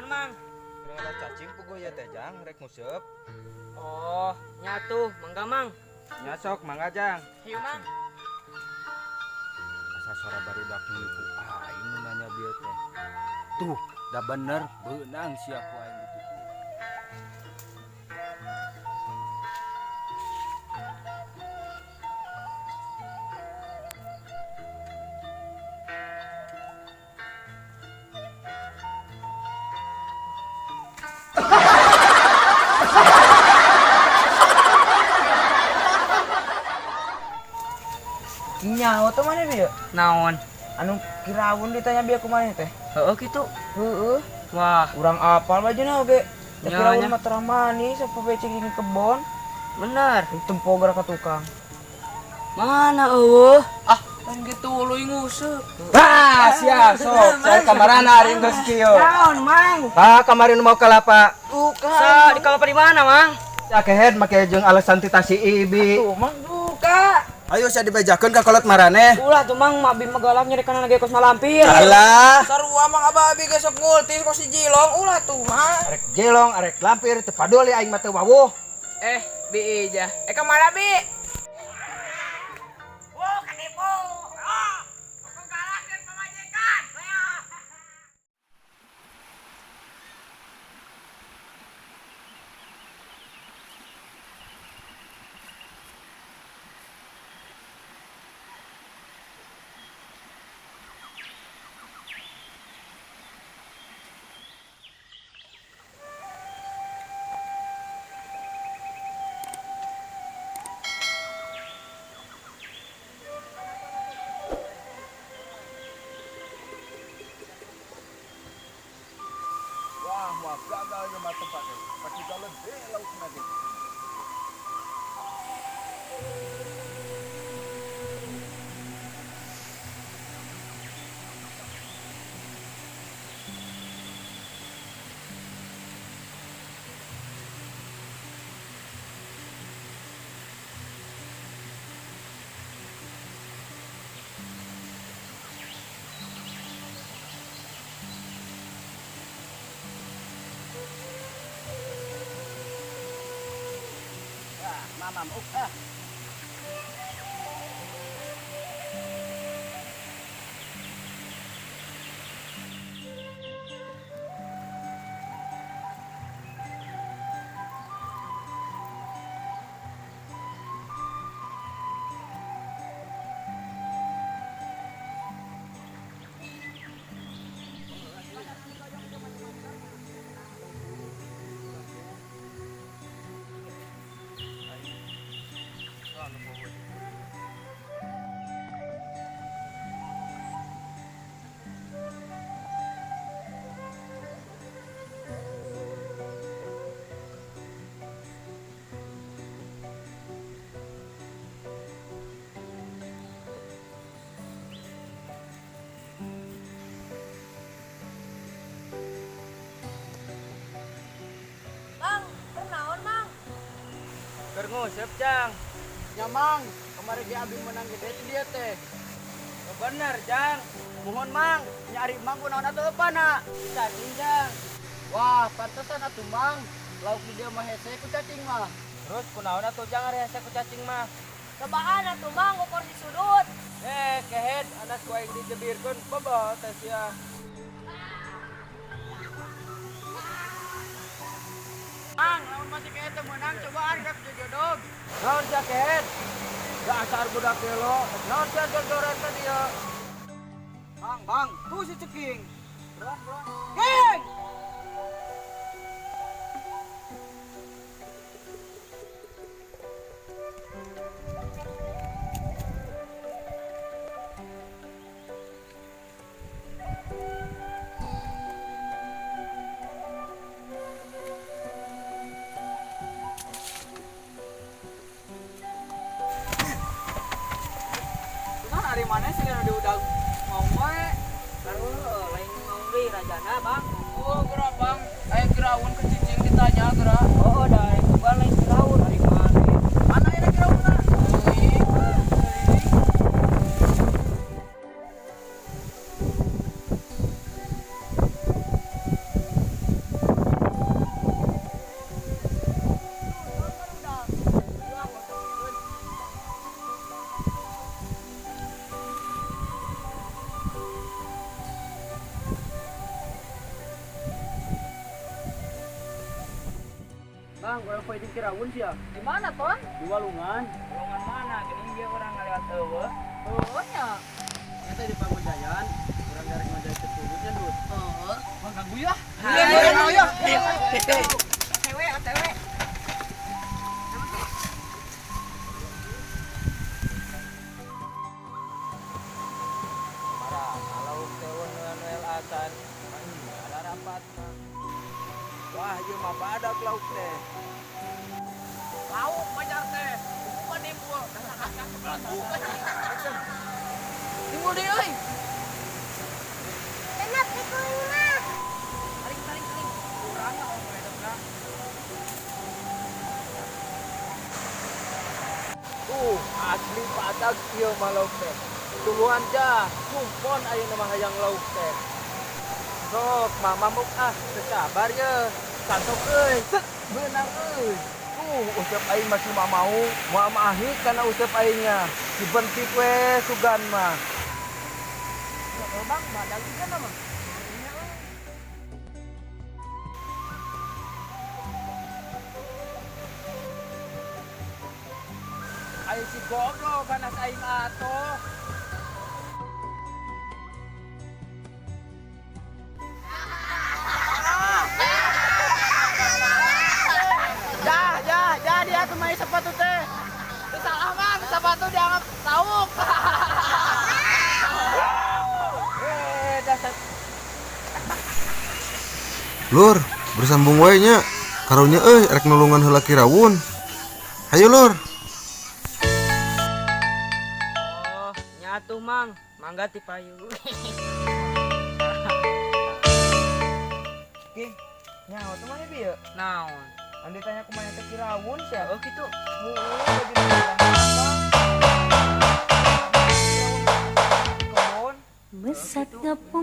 Mang? Rela cacing puguh ya teh Jang, rek nguseup. Oh, nyatu, mangga Mang. Nyasok mangga Jang. Hiu Mang. Asa suara barudak nipu aing nu nanya bieu teh. Tuh, da bener beunang sia ku aing gitu. Nyaho tuh mana dia? Naon? Anu kiraun ditanya biar kemana teh? Heeh kitu. Heeh. Wah, Urang apal bajuna oge. Nya, Kiraun nya. mah terang manis apa becek ini kebon. bener. Tempo gerak ke tukang. Mana eueuh? Ah, kan gitu uluy nguseup. Ah, sia sok. Saya kamarana ari geus kieu. Naon, Mang? Ah, kamarin mau kalapa. Sa di kalapa di mana, Mang? Ya kehead make jeung alasan titasi ibi. Tuh, Mang duka. Ayo saya dibejakeun ka kolot marane. Ulah tuh Mang, mabi megalak nyeri kana lagi kos malampir. Alah, Sarua Mang Abi ge sok ngulti kos si Jilong ulah tuh, Mang. arek jelong, arek lampir teu paduli aing mah teu wawuh. Bi ija. Kemana, Bi? Wah, mah gagalnya mah tempatnya. Pasti dalam laut nage. Mamam, Mang, pernaon Mang? Keur nguseup, Jang. Nyamang, kemarin di abi menang gede itu dia teh. Bener, Jang. Mohon mang, nyari mang kunaon atuh pana. Cacing, Jang. Wah, pantesan atuh mang. Lauk di dia mah hese ku cacing mah. Terus kunaon atuh Jang ari hese ku cacing mah? Cobaan atuh Mang ukur di sudut. Kehead anak ku aing dijebirkeun baba teh sia. Mang, lamun masih kayak teu menang cobaan rek jodog. Naon sia kehead? Dasar budak gelo. Naon sia jor-joran teh dia? Bang, tuh si ceking. Geng! Dari mana sih yang udah mau we? Baru lain mau deui rajana, Bang. Oh, gerak bang. Kiraun ke cicing ditanya gerak. Oh, dari kebal lain kiraun dari mana? Mana ini kiraun na? Kiraun sih ya. Di mana, Ton? Di Walungan. Golongan mana? Gini dia orang ngelewat eueuh. Oh, nya. Kita di Pamunjayan. Orang dari Mandai Tersebut ya, Dut. Heeh. Mengganggu ya. Iya. Cewek. Marah, kalau teueun Noel asan, ada rapat mah. Wah, ieu mah badak lauk teh. Lauk pacar teh. Bukan nimbul. Timbul deui euy. Kurang lah orang edepna. Asli badak ieu mah lauk teh. Tuluan jah, sumpon ayeuna mah hayang lauk teh. Sok, mamamuk teu sabar ye. Santok euy, set beunang euy. Usep aing masih mau ahi karena usep aingnya. Dibentik we sugan mah. Bang, badak juga nama. Aing si goblok panas aing atoh. Jah dia tuh main sepatu teh. Salah, Bang. Sepatu dianggap sauk. Dasar Lur, bersambung wae nya. Karunya rek nulungan heula Kiraun. Hayo Lur. Oh, nyatu Mang. Mangga ti payu. King, nyawa tuh mana bieu? Naon? Andi tanya kumaha teh Kiraun sia. Oh gitu. Kebon. Mesat ngepon